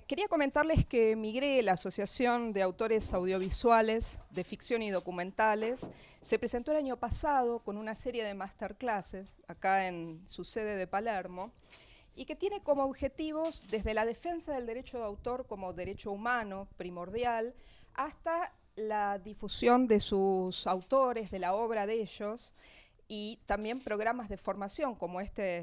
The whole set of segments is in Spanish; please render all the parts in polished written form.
Quería comentarles que Migré, la Asociación de Autores Audiovisuales de Ficción y Documentales, se presentó el año pasado con una serie de masterclasses acá en su sede de Palermo y que tiene como objetivos desde la defensa del derecho de autor como derecho humano primordial hasta la difusión de sus autores, de la obra de ellos, y también programas de formación como esta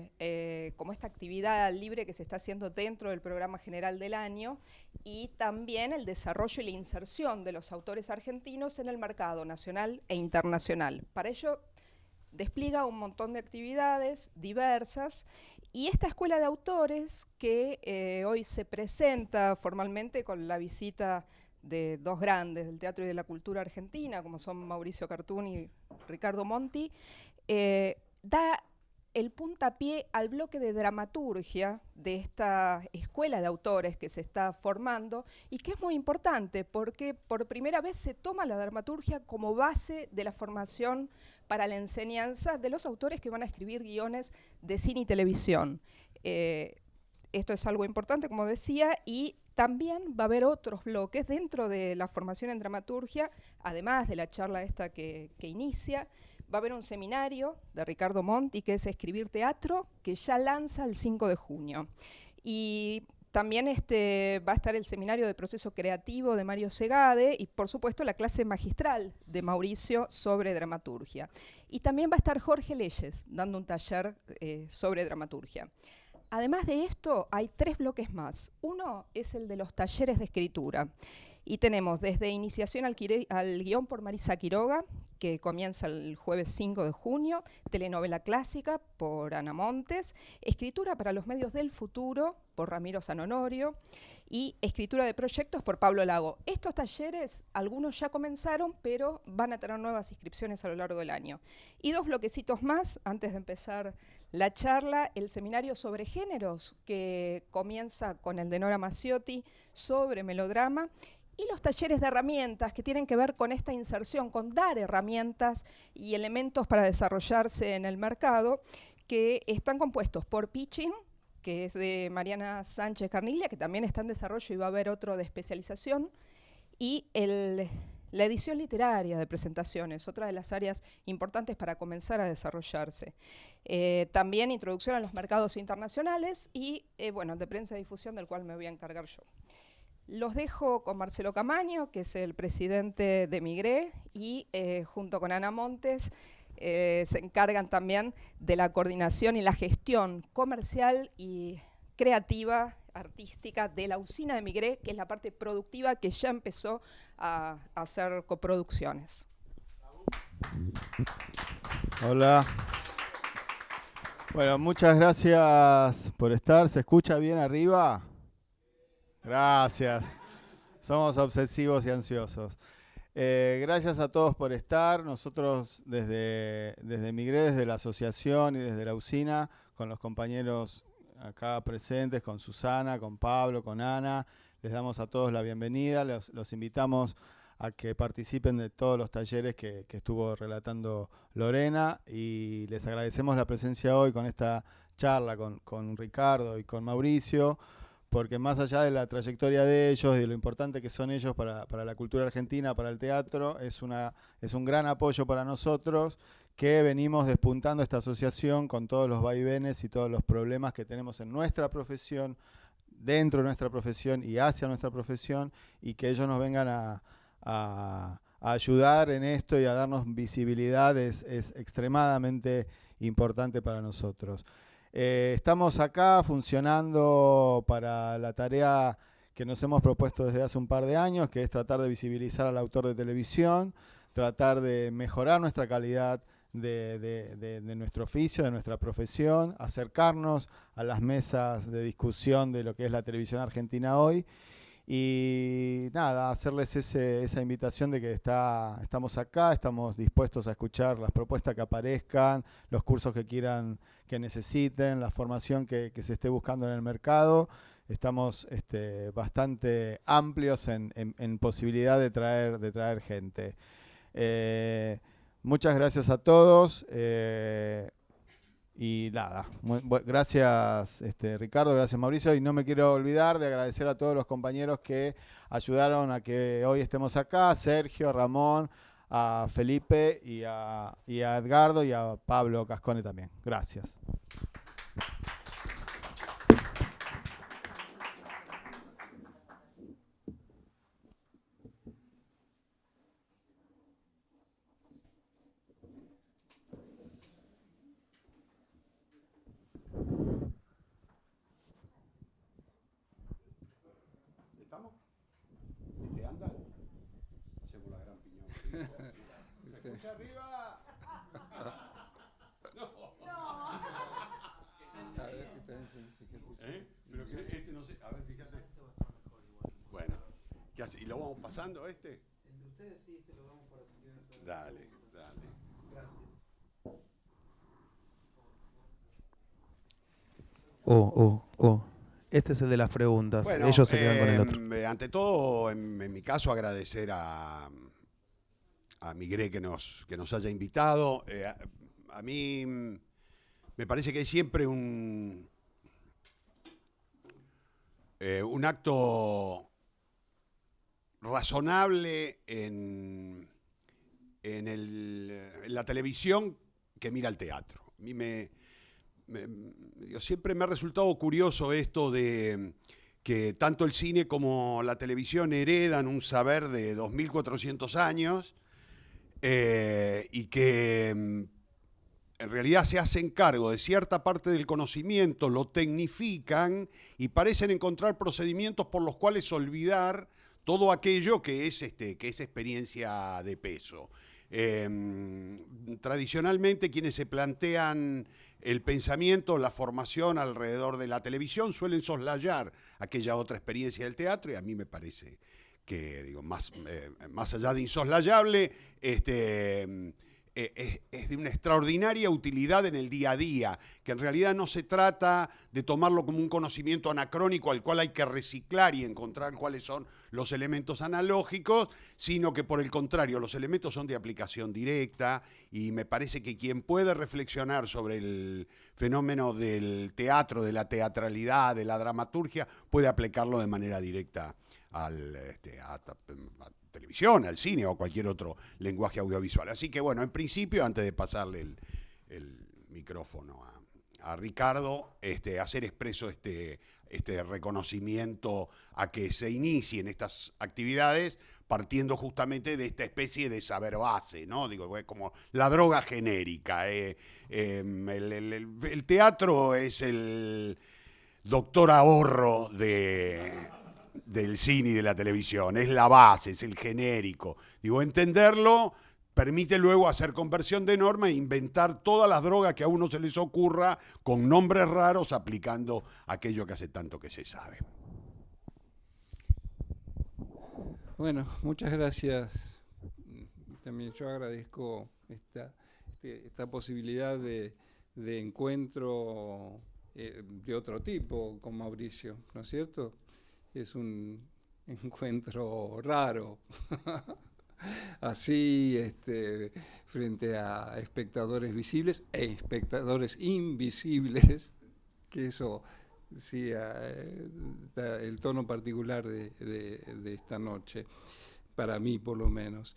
actividad libre que se está haciendo dentro del programa general del año, y también el desarrollo y la inserción de los autores argentinos en el mercado nacional e internacional. Para ello despliega un montón de actividades diversas, y esta escuela de autores que hoy se presenta formalmente con la visita de dos grandes del teatro y de la cultura argentina, como son Mauricio Cartún y Ricardo Monti, da el puntapié al bloque de dramaturgia de esta escuela de autores que se está formando y que es muy importante porque por primera vez se toma la dramaturgia como base de la formación para la enseñanza de los autores que van a escribir guiones de cine y televisión. Esto es algo importante, como decía, y también va a haber otros bloques dentro de la formación en dramaturgia, además de la charla esta que inicia. Va a haber un seminario de Ricardo Monti, que es Escribir Teatro, que ya lanza el 5 de junio. Y también va a estar el seminario de proceso creativo de Mario Segade y, por supuesto, la clase magistral de Mauricio sobre dramaturgia. Y también va a estar Jorge Leyes dando un taller sobre dramaturgia. Además de esto, hay 3 bloques más. Uno es el de los talleres de escritura. Y tenemos desde iniciación al guión por Marisa Quiroga, que comienza el jueves 5 de junio, telenovela clásica por Ana Montes, escritura para los medios del futuro por Ramiro San Honorio y escritura de proyectos por Pablo Lago. Estos talleres, algunos ya comenzaron, pero van a tener nuevas inscripciones a lo largo del año. Y 2 bloquecitos más, antes de empezar la charla, el seminario sobre géneros, que comienza con el de Nora Maciotti sobre melodrama, y los talleres de herramientas que tienen que ver con esta inserción, con dar herramientas y elementos para desarrollarse en el mercado, que están compuestos por Pitching, que es de Mariana Sánchez Carniglia, que también está en desarrollo y va a haber otro de especialización, y la edición literaria de presentaciones, otra de las áreas importantes para comenzar a desarrollarse. También introducción a los mercados internacionales y, bueno, el de prensa y difusión, del cual me voy a encargar yo. Los dejo con Marcelo Camaño, que es el presidente de Migré, y junto con Ana Montes se encargan también de la coordinación y la gestión comercial y creativa, artística de la usina de Migré, que es la parte productiva que ya empezó a hacer coproducciones. Hola. Bueno, muchas gracias por estar. ¿Se escucha bien arriba? Gracias. Somos obsesivos y ansiosos. Gracias a todos por estar. Nosotros desde Migré, desde la asociación y desde la usina, con los compañeros acá presentes, con Susana, con Pablo, con Ana, les damos a todos la bienvenida. Los invitamos a que participen de todos los talleres que estuvo relatando Lorena, y les agradecemos la presencia hoy con esta charla con Ricardo y con Mauricio, porque más allá de la trayectoria de ellos y de lo importante que son ellos para la cultura argentina, para el teatro, es un gran apoyo para nosotros, que venimos despuntando esta asociación con todos los vaivenes y todos los problemas que tenemos en nuestra profesión, dentro de nuestra profesión y hacia nuestra profesión, y que ellos nos vengan a ayudar en esto y a darnos visibilidad es extremadamente importante para nosotros. Estamos acá funcionando para la tarea que nos hemos propuesto desde hace un par de años, que es tratar de visibilizar al autor de televisión, tratar de mejorar nuestra calidad de nuestro oficio, de nuestra profesión, acercarnos a las mesas de discusión de lo que es la televisión argentina hoy. Y nada, hacerles esa invitación de que estamos acá, estamos dispuestos a escuchar las propuestas que aparezcan, los cursos que quieran, que necesiten, la formación que se esté buscando en el mercado. Estamos bastante amplios en posibilidad de traer gente. Muchas gracias a todos. Y nada, gracias Ricardo, gracias Mauricio, y no me quiero olvidar de agradecer a todos los compañeros que ayudaron a que hoy estemos acá, a Sergio, a Ramón, a Felipe y a Edgardo y a Pablo Cascone también. Gracias. ¿Estamos? ¿Este anda? Hacemos la gran piñón. ¿Se escucha arriba? A ver, ¿qué tal? Pero que este no sé. A ver, fíjate. Bueno, ¿qué hace? ¿Y lo vamos pasando este? Entre ustedes sí, lo damos para si quieren hacer. Dale. Gracias. Este es el de las preguntas. Bueno, ellos se quedan con el otro. Ante todo, en mi caso, agradecer a Migré que nos haya invitado. A mí me parece que hay siempre un acto razonable en la televisión que mira el teatro. A mí siempre me ha resultado curioso esto de que tanto el cine como la televisión heredan un saber de 2400 años y que en realidad se hacen cargo de cierta parte del conocimiento, lo tecnifican y parecen encontrar procedimientos por los cuales olvidar todo aquello que es experiencia de peso. Tradicionalmente quienes se plantean el pensamiento, la formación alrededor de la televisión suelen soslayar aquella otra experiencia del teatro y a mí me parece que, digo, más allá de insoslayable, es de una extraordinaria utilidad en el día a día, que en realidad no se trata de tomarlo como un conocimiento anacrónico al cual hay que reciclar y encontrar cuáles son los elementos analógicos, sino que por el contrario, los elementos son de aplicación directa y me parece que quien puede reflexionar sobre el fenómeno del teatro, de la teatralidad, de la dramaturgia, puede aplicarlo de manera directa a televisión, al cine o cualquier otro lenguaje audiovisual. Así que bueno, en principio, antes de pasarle el micrófono a Ricardo, hacer expreso este reconocimiento a que se inicien estas actividades partiendo justamente de esta especie de saber base, ¿no? Digo, como la droga genérica. El teatro es el doctor ahorro del cine y de la televisión, es la base, es el genérico. Digo, entenderlo permite luego hacer conversión de norma e inventar todas las drogas que a uno se les ocurra con nombres raros aplicando aquello que hace tanto que se sabe. Bueno, muchas gracias. También yo agradezco esta posibilidad de encuentro de otro tipo con Mauricio, ¿no es cierto? Es un encuentro raro, así frente a espectadores visibles e espectadores invisibles, que eso sí, el tono particular de esta noche, para mí por lo menos.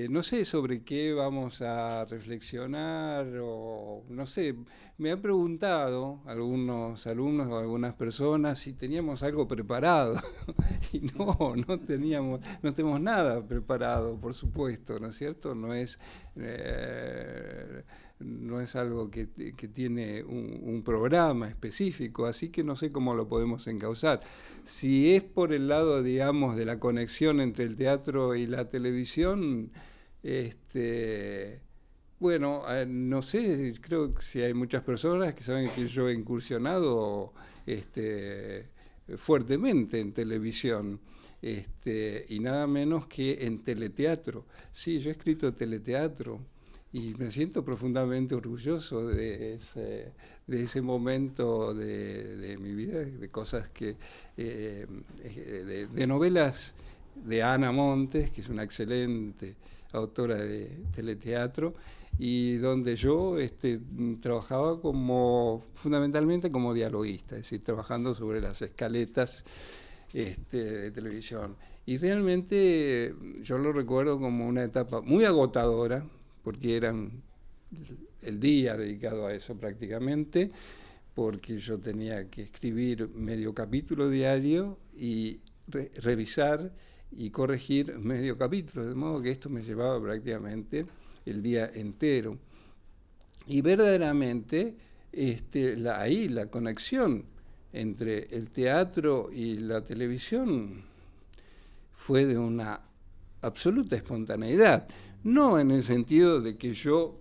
No sé sobre qué vamos a reflexionar, o no sé, me han preguntado algunos alumnos o algunas personas si teníamos algo preparado y no tenemos nada preparado, por supuesto, ¿no es cierto? No es algo que tiene un programa específico, así que no sé cómo lo podemos encauzar. Si es por el lado, digamos, de la conexión entre el teatro y la televisión, bueno, no sé, creo que si hay muchas personas que saben que yo he incursionado fuertemente en televisión. Y nada menos que en teleteatro. Sí, yo he escrito teleteatro y me siento profundamente orgulloso de ese momento de mi vida, de cosas que de novelas de Ana Montes, que es una excelente autora de teleteatro, y donde yo trabajaba fundamentalmente como dialoguista, es decir, trabajando sobre las escaletas de televisión. Y realmente yo lo recuerdo como una etapa muy agotadora, porque eran el día dedicado a eso prácticamente, porque yo tenía que escribir medio capítulo diario y revisar y corregir medio capítulo, de modo que esto me llevaba prácticamente el día entero. Y verdaderamente ahí la conexión entre el teatro y la televisión fue de una absoluta espontaneidad. No en el sentido de que yo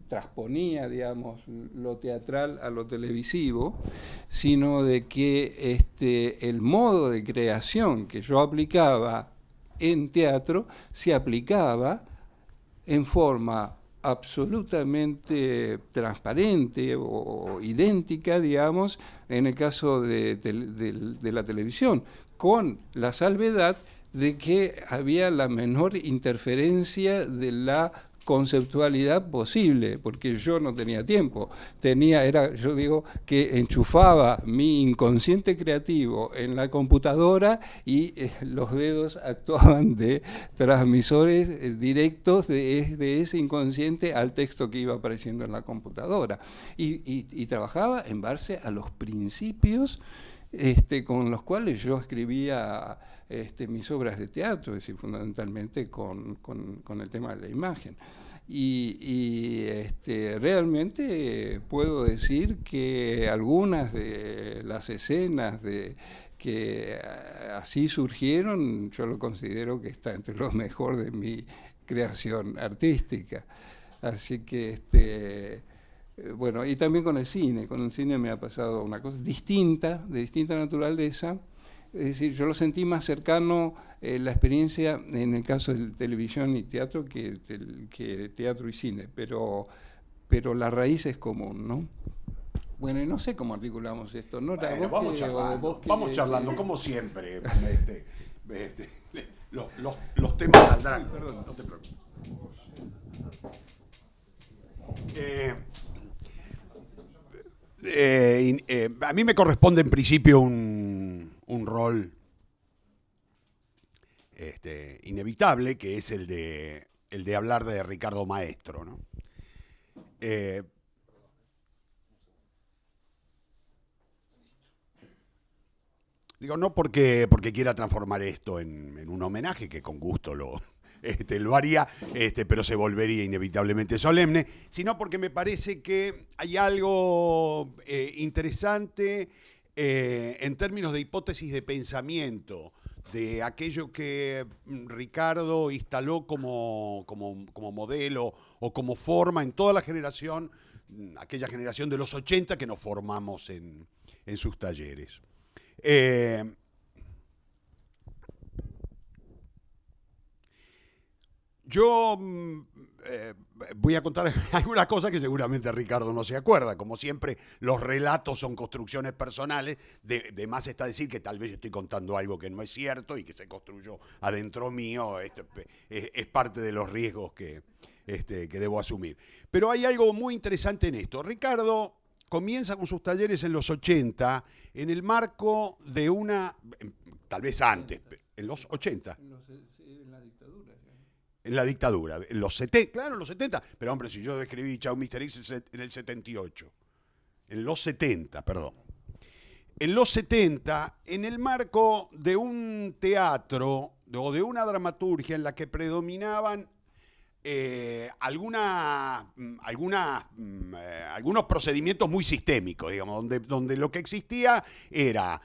transponía, digamos, lo teatral a lo televisivo, sino de que el modo de creación que yo aplicaba en teatro se aplicaba en forma absolutamente transparente o idéntica, digamos, en el caso de la televisión, con la salvedad de que había la menor interferencia de la conceptualidad posible, porque yo no tenía tiempo. Yo digo que enchufaba mi inconsciente creativo en la computadora y los dedos actuaban de transmisores directos de ese inconsciente al texto que iba apareciendo en la computadora. Y trabajaba en base a los principios con los cuales yo escribía mis obras de teatro, es decir, fundamentalmente con el tema de la imagen. Y realmente puedo decir que algunas de las escenas que así surgieron, yo lo considero que está entre lo mejor de mi creación artística. Así que bueno, y también con el cine me ha pasado una cosa distinta, de distinta naturaleza. Es decir, yo lo sentí más cercano la experiencia en el caso de televisión y teatro que teatro y cine, pero la raíz es común, ¿no? Bueno, y no sé cómo articulamos esto, ¿no? Bueno, vamos charlando, como siempre. Los temas saldrán. Sí, perdón. No te preocupes. A mí me corresponde en principio un rol inevitable, que es el de hablar de Ricardo Maestro, ¿no? Digo, no porque quiera transformar esto en un homenaje, que con gusto lo haría, pero se volvería inevitablemente solemne, sino porque me parece que hay algo interesante en términos de hipótesis de pensamiento, de aquello que Ricardo instaló como modelo o como forma en toda la generación, aquella generación de los 80 que nos formamos en sus talleres. Yo voy a contar algunas cosas que seguramente Ricardo no se acuerda. Como siempre, los relatos son construcciones personales. De más está decir que tal vez estoy contando algo que no es cierto y que se construyó adentro mío. Es parte de los riesgos que debo asumir. Pero hay algo muy interesante en esto. Ricardo comienza con sus talleres en los 80 en el marco de tal vez antes, en los 80. En la dictadura. En la dictadura, en los 70, claro, en los 70, pero hombre, si yo escribí Chau Mr. X en el 78, en los 70, perdón. En los 70, en el marco de un teatro o de una dramaturgia en la que predominaban algunos procedimientos muy sistémicos, digamos, donde lo que existía era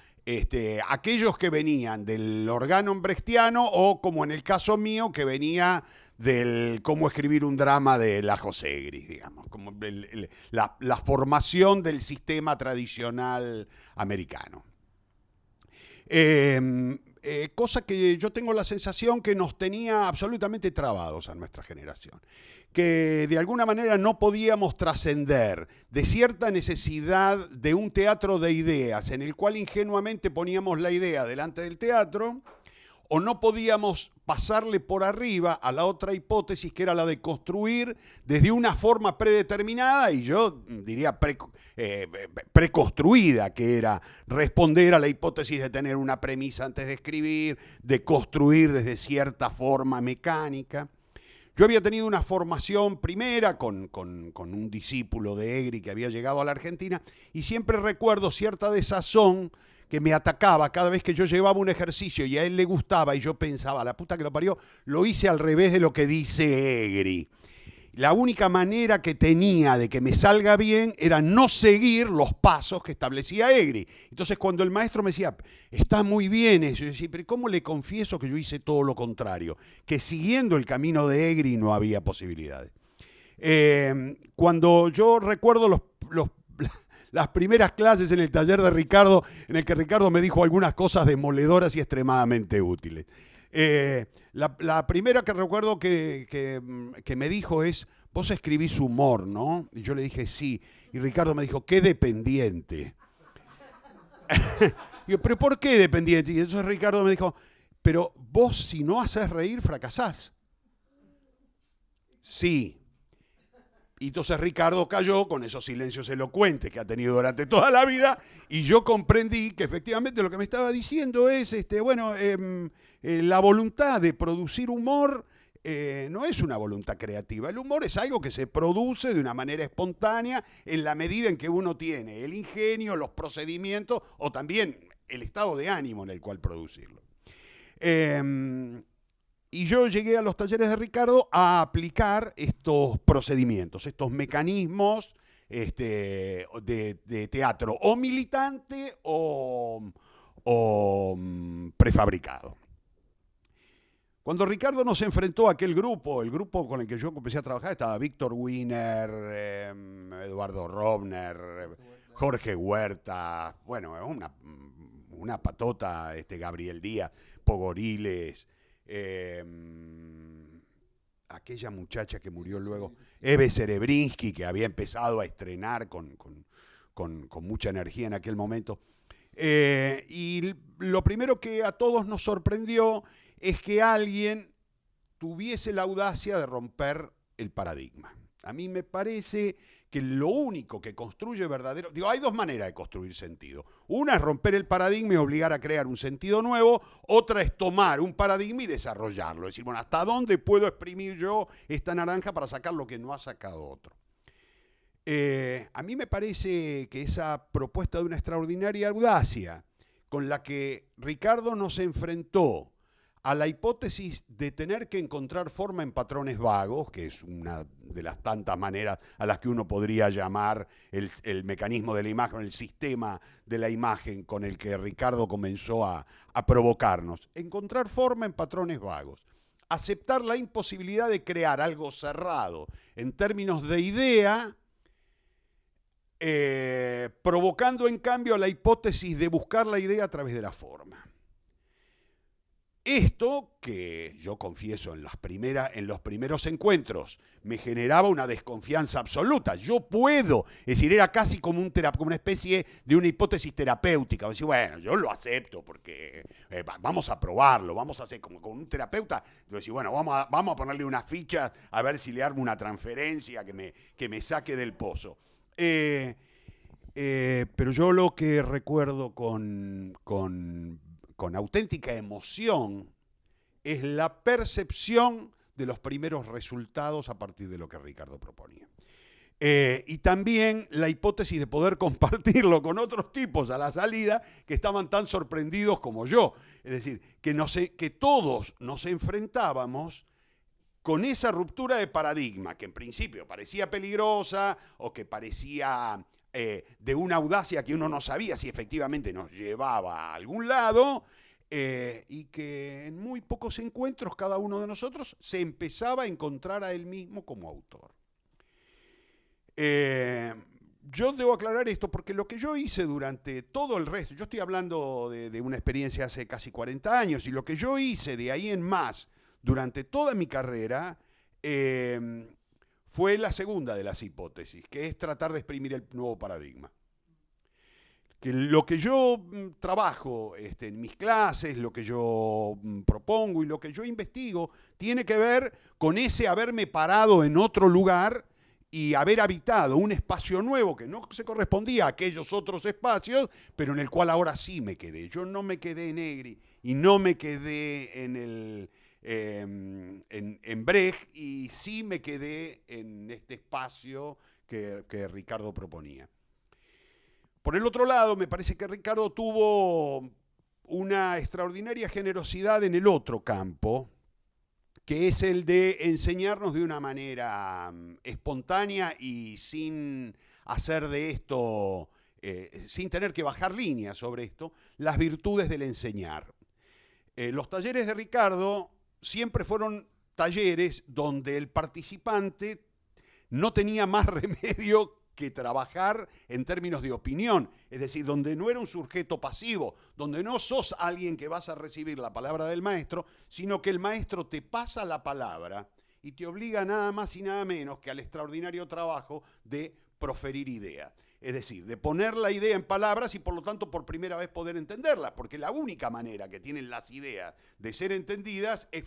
aquellos que venían del organon brechtiano o, como en el caso mío, que venía del cómo escribir un drama de la Josegris, digamos, como la formación del sistema tradicional americano. Cosa que yo tengo la sensación que nos tenía absolutamente trabados a nuestra generación, que de alguna manera no podíamos trascender de cierta necesidad de un teatro de ideas en el cual ingenuamente poníamos la idea delante del teatro, o no podíamos pasarle por arriba a la otra hipótesis, que era la de construir desde una forma predeterminada, y yo diría preconstruida, que era responder a la hipótesis de tener una premisa antes de escribir, de construir desde cierta forma mecánica. Yo había tenido una formación primera con un discípulo de Egri que había llegado a la Argentina, y siempre recuerdo cierta desazón que me atacaba cada vez que yo llevaba un ejercicio y a él le gustaba y yo pensaba, la puta que lo parió, lo hice al revés de lo que dice Egri. La única manera que tenía de que me salga bien era no seguir los pasos que establecía Egri. Entonces cuando el maestro me decía, está muy bien eso, yo decía, pero ¿cómo le confieso que yo hice todo lo contrario? Que siguiendo el camino de Egri no había posibilidades. Cuando yo recuerdo las primeras clases en el taller de Ricardo, en el que Ricardo me dijo algunas cosas demoledoras y extremadamente útiles. La primera que recuerdo que me dijo es, vos escribís humor, ¿no? Y yo le dije, sí. Y Ricardo me dijo, qué dependiente. Y yo, ¿pero por qué dependiente? Y entonces Ricardo me dijo, pero vos si no haces reír, fracasás. Sí. Y entonces Ricardo cayó con esos silencios elocuentes que ha tenido durante toda la vida, y yo comprendí que efectivamente lo que me estaba diciendo es, la voluntad de producir humor no es una voluntad creativa. El humor es algo que se produce de una manera espontánea en la medida en que uno tiene el ingenio, los procedimientos o también el estado de ánimo en el cual producirlo. Y yo llegué a los talleres de Ricardo a aplicar estos procedimientos, estos mecanismos de teatro, o militante o prefabricado. Cuando Ricardo nos enfrentó a aquel grupo, el grupo con el que yo empecé a trabajar, estaba Víctor Wiener, Eduardo Robner, Jorge Huerta, bueno, una patota, Gabriel Díaz, Pogoriles, aquella muchacha que murió luego, Eve Serebrinsky, que había empezado a estrenar con mucha energía en aquel momento. Y lo primero que a todos nos sorprendió es que alguien tuviese la audacia de romper el paradigma. A mí me parece que lo único que construye verdadero... Digo, hay dos maneras de construir sentido. Una es romper el paradigma y obligar a crear un sentido nuevo. Otra es tomar un paradigma y desarrollarlo. Es decir, bueno, ¿hasta dónde puedo exprimir yo esta naranja para sacar lo que no ha sacado otro? A mí me parece que esa propuesta de una extraordinaria audacia con la que Ricardo nos enfrentó a la hipótesis de tener que encontrar forma en patrones vagos, que es una de las tantas maneras a las que uno podría llamar el mecanismo de la imagen, el sistema de la imagen con el que Ricardo comenzó a provocarnos. Encontrar forma en patrones vagos. Aceptar la imposibilidad de crear algo cerrado en términos de idea, provocando en cambio la hipótesis de buscar la idea a través de la forma. Esto, que yo confieso en los primeros encuentros, me generaba una desconfianza absoluta. Yo puedo, es decir, era casi como una especie de una hipótesis terapéutica. Decir, bueno, yo lo acepto porque vamos a probarlo, vamos a hacer como con un terapeuta. Decir, bueno, vamos a ponerle unas fichas a ver si le armo una transferencia que me saque del pozo. Pero yo lo que recuerdo con auténtica emoción es la percepción de los primeros resultados a partir de lo que Ricardo proponía. Y también la hipótesis de poder compartirlo con otros tipos a la salida que estaban tan sorprendidos como yo. Es decir, que todos nos enfrentábamos con esa ruptura de paradigma, que en principio parecía peligrosa o que parecía de una audacia que uno no sabía si efectivamente nos llevaba a algún lado, y que en muy pocos encuentros cada uno de nosotros se empezaba a encontrar a él mismo como autor. Yo debo aclarar esto porque lo que yo hice durante todo el resto, yo estoy hablando de una experiencia hace casi 40 años, y lo que yo hice de ahí en más durante toda mi carrera fue la segunda de las hipótesis, que es tratar de exprimir el nuevo paradigma. que lo que yo trabajo en mis clases, lo que yo propongo y lo que yo investigo, tiene que ver con ese haberme parado en otro lugar y haber habitado un espacio nuevo que no se correspondía a aquellos otros espacios, pero en el cual ahora sí me quedé. Yo no me quedé en Egri y no me quedé en Brecht, y sí me quedé en este espacio que Ricardo proponía. Por el otro lado, me parece que Ricardo tuvo una extraordinaria generosidad en el otro campo, que es el de enseñarnos de una manera espontánea y sin hacer de esto, sin tener que bajar líneas sobre esto, las virtudes del enseñar. Los talleres de Ricardo siempre fueron talleres donde el participante no tenía más remedio que trabajar en términos de opinión, es decir, donde no era un sujeto pasivo, donde no sos alguien que vas a recibir la palabra del maestro, sino que el maestro te pasa la palabra y te obliga nada más y nada menos que al extraordinario trabajo de proferir ideas. Es decir, de poner la idea en palabras y por lo tanto por primera vez poder entenderla, porque la única manera que tienen las ideas de ser entendidas es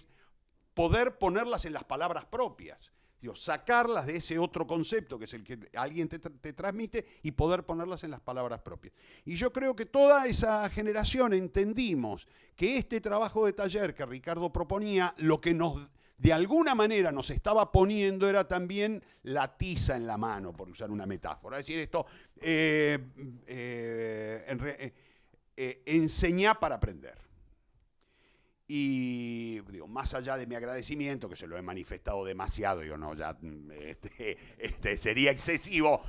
poder ponerlas en las palabras propias. Digo, sacarlas de ese otro concepto que es el que alguien te transmite y poder ponerlas en las palabras propias. Y yo creo que toda esa generación entendimos que este trabajo de taller que Ricardo proponía, lo que de alguna manera nos estaba poniendo era también la tiza en la mano, por usar una metáfora. Es decir, esto, enseñá para aprender. Y digo, más allá de mi agradecimiento, que se lo he manifestado demasiado, digo, no, ya sería excesivo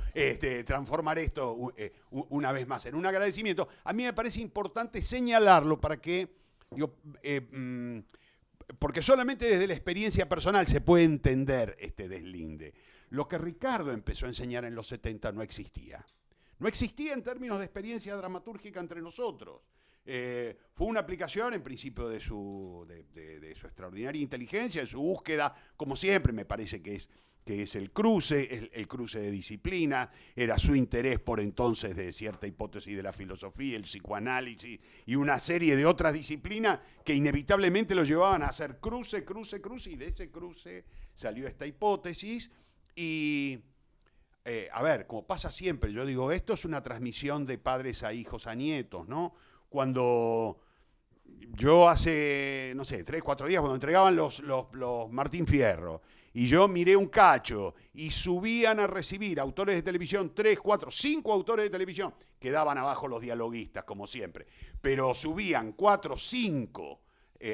transformar esto una vez más en un agradecimiento. A mí me parece importante señalarlo para que, digo, porque solamente desde la experiencia personal se puede entender este deslinde. Lo que Ricardo empezó a enseñar en los 70 no existía. No existía en términos de experiencia dramatúrgica entre nosotros. Fue una aplicación en principio de su extraordinaria inteligencia, de su búsqueda, como siempre me parece que es el cruce de disciplinas, era su interés por entonces de cierta hipótesis de la filosofía, el psicoanálisis y una serie de otras disciplinas que inevitablemente lo llevaban a hacer cruce, y de ese cruce salió esta hipótesis. Y a ver, como pasa siempre, yo digo, esto es una transmisión de padres a hijos, a nietos, ¿no? Cuando yo hace, no sé, 3, 4 días, cuando entregaban los Martín Fierro, y yo miré un cacho, y subían a recibir autores de televisión, 3, 4, 5 autores de televisión, quedaban abajo los dialoguistas, como siempre, pero subían 4, 5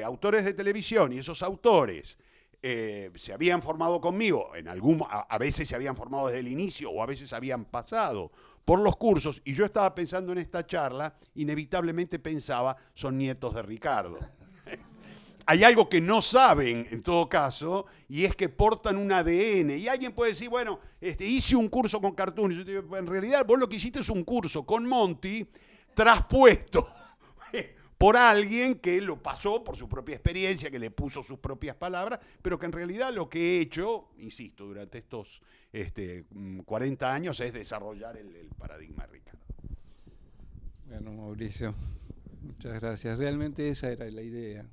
autores de televisión, y esos autores se habían formado conmigo, a veces se habían formado desde el inicio, o a veces habían pasado por los cursos, y yo estaba pensando en esta charla, inevitablemente pensaba, son nietos de Ricardo. Hay algo que no saben, en todo caso, y es que portan un ADN. Y alguien puede decir, bueno, hice un curso con Cartoon. Y yo digo, en realidad vos lo que hiciste es un curso con Monty traspuesto por alguien que lo pasó por su propia experiencia, que le puso sus propias palabras, pero que en realidad lo que he hecho, insisto, durante estos 40 años es desarrollar el paradigma de Ricardo. Bueno, Mauricio, muchas gracias. Realmente esa era la idea.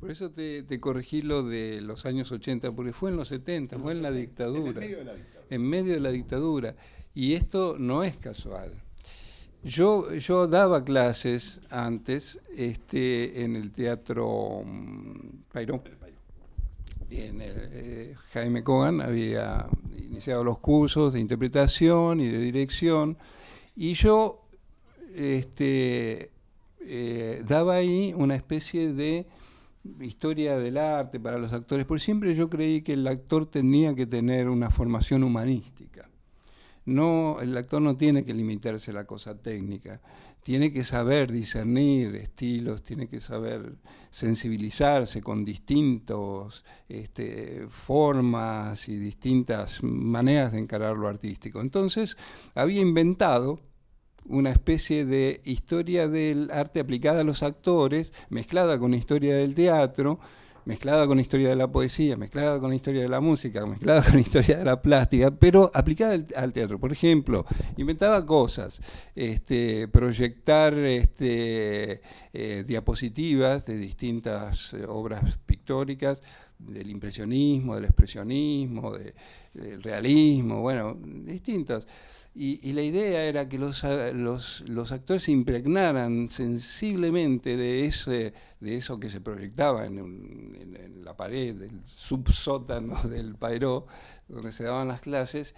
Por eso te corregí lo de los años 80, porque fue en los 70, fue en la dictadura. En medio de la dictadura. Y esto no es casual. Yo daba clases antes en el Teatro Payró. Jaime Kogan había iniciado los cursos de interpretación y de dirección, y yo daba ahí una especie de historia del arte para los actores, porque siempre yo creí que el actor tenía que tener una formación humanística. No, el actor no tiene que limitarse a la cosa técnica, tiene que saber discernir estilos, tiene que saber sensibilizarse con distintas formas y distintas maneras de encarar lo artístico. Entonces, había inventado una especie de historia del arte aplicada a los actores, mezclada con historia del teatro, mezclada con historia de la poesía, mezclada con historia de la música, mezclada con historia de la plástica, pero aplicada al teatro. Por ejemplo, inventaba cosas, proyectar diapositivas de distintas obras pictóricas, del impresionismo, del expresionismo, del realismo, bueno, distintas. Y la idea era que los actores se impregnaran sensiblemente de eso que se proyectaba en la pared del subsótano del Payró, donde se daban las clases,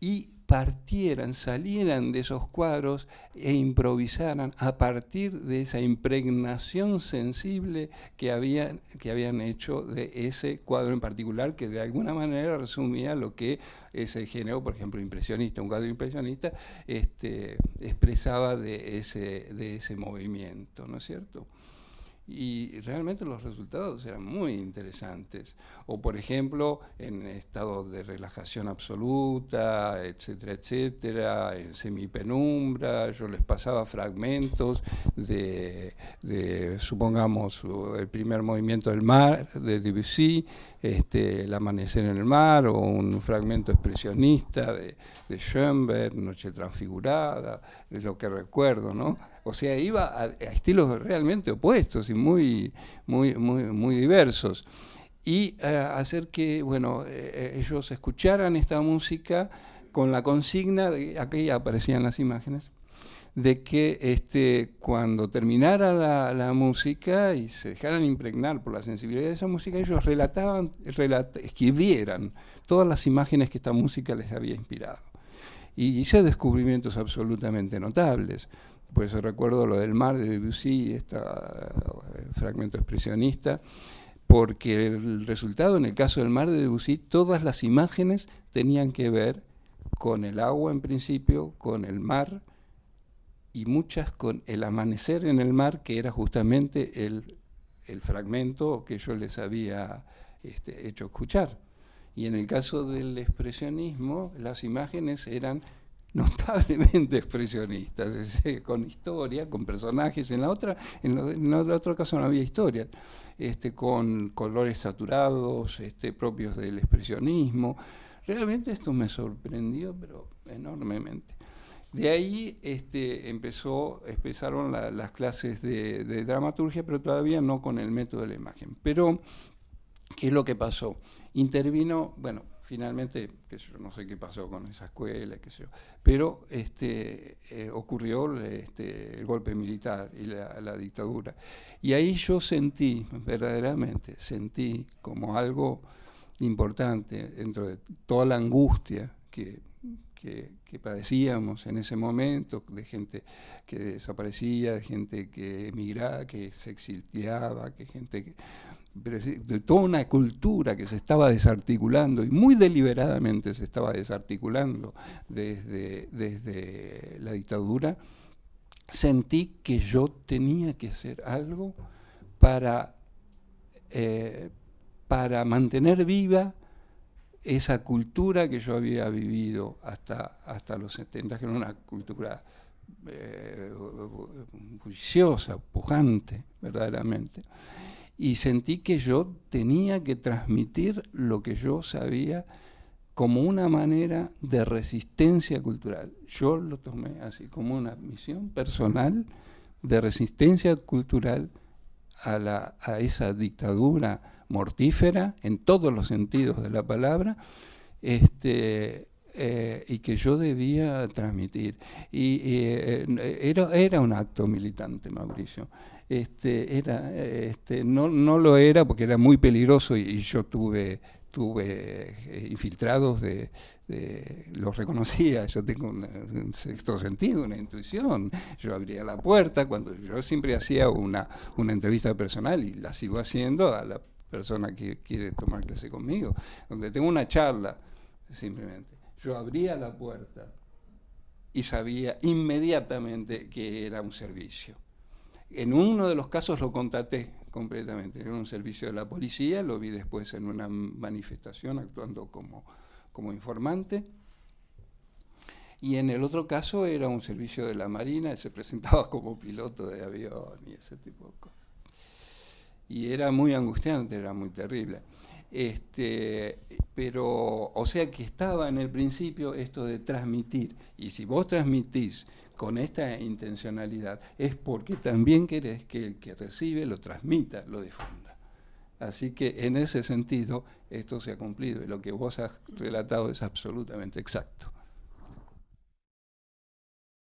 y salieran de esos cuadros e improvisaran a partir de esa impregnación sensible que habían hecho de ese cuadro en particular, que de alguna manera resumía lo que ese género, por ejemplo, impresionista, un cuadro impresionista, expresaba de ese movimiento, ¿no es cierto? Y realmente los resultados eran muy interesantes. O, por ejemplo, en estado de relajación absoluta, etcétera, etcétera, en semipenumbra, yo les pasaba fragmentos de supongamos, el primer movimiento del mar, de Debussy, el amanecer en el mar, o un fragmento expresionista de Schoenberg, Noche transfigurada, es lo que recuerdo, ¿no? O sea, iba a estilos realmente opuestos y muy diversos. Y hacer que, bueno, ellos escucharan esta música con la consigna, aquí aparecían las imágenes, de que cuando terminara la música y se dejaran impregnar por la sensibilidad de esa música, ellos escribieran todas las imágenes que esta música les había inspirado. Y hice descubrimientos absolutamente notables. Por eso recuerdo lo del mar de Debussy, este fragmento expresionista, porque el resultado en el caso del mar de Debussy, todas las imágenes tenían que ver con el agua en principio, con el mar, y muchas con el amanecer en el mar, que era justamente el fragmento que yo les había hecho escuchar. Y en el caso del expresionismo, las imágenes eran notablemente expresionistas, es decir, con historia, con personajes. En el otro caso no había historia, con colores saturados, propios del expresionismo. Realmente esto me sorprendió, pero enormemente. De ahí empezaron las clases de dramaturgia, pero todavía no con el método de la imagen. Pero, ¿qué es lo que pasó? Intervino, bueno, finalmente, yo no sé qué pasó con esa escuela, qué sé yo, pero ocurrió el golpe militar y la dictadura. Y ahí yo verdaderamente sentí como algo importante, dentro de toda la angustia que padecíamos en ese momento, de gente que desaparecía, de gente que emigraba, que se exiliaba, de toda una cultura que se estaba desarticulando, y muy deliberadamente se estaba desarticulando desde la dictadura. Sentí que yo tenía que hacer algo para mantener viva esa cultura que yo había vivido hasta los 70, que era una cultura bulliciosa, pujante, verdaderamente. Y sentí que yo tenía que transmitir lo que yo sabía como una manera de resistencia cultural. Yo lo tomé así, como una misión personal de resistencia cultural a esa dictadura mortífera en todos los sentidos de la palabra, y que yo debía transmitir. Era un acto militante, Mauricio. No lo era porque era muy peligroso, y yo tuve infiltrados los reconocía. Yo tengo un sexto sentido, una intuición. Yo abría la puerta cuando yo siempre hacía una entrevista personal, y la sigo haciendo a la persona que quiere tomar clase conmigo, donde tengo una charla, simplemente. Yo abría la puerta y sabía inmediatamente que era un servicio. En uno de los casos lo contaté completamente, era un servicio de la policía, lo vi después en una manifestación actuando como informante, y en el otro caso era un servicio de la Marina, y se presentaba como piloto de avión y ese tipo de cosas. y era muy angustiante, era muy terrible. Pero, o sea que estaba en el principio esto de transmitir, y si vos transmitís con esta intencionalidad, es porque también querés que el que recibe lo transmita, lo difunda. Así que en ese sentido esto se ha cumplido, y lo que vos has relatado es absolutamente exacto.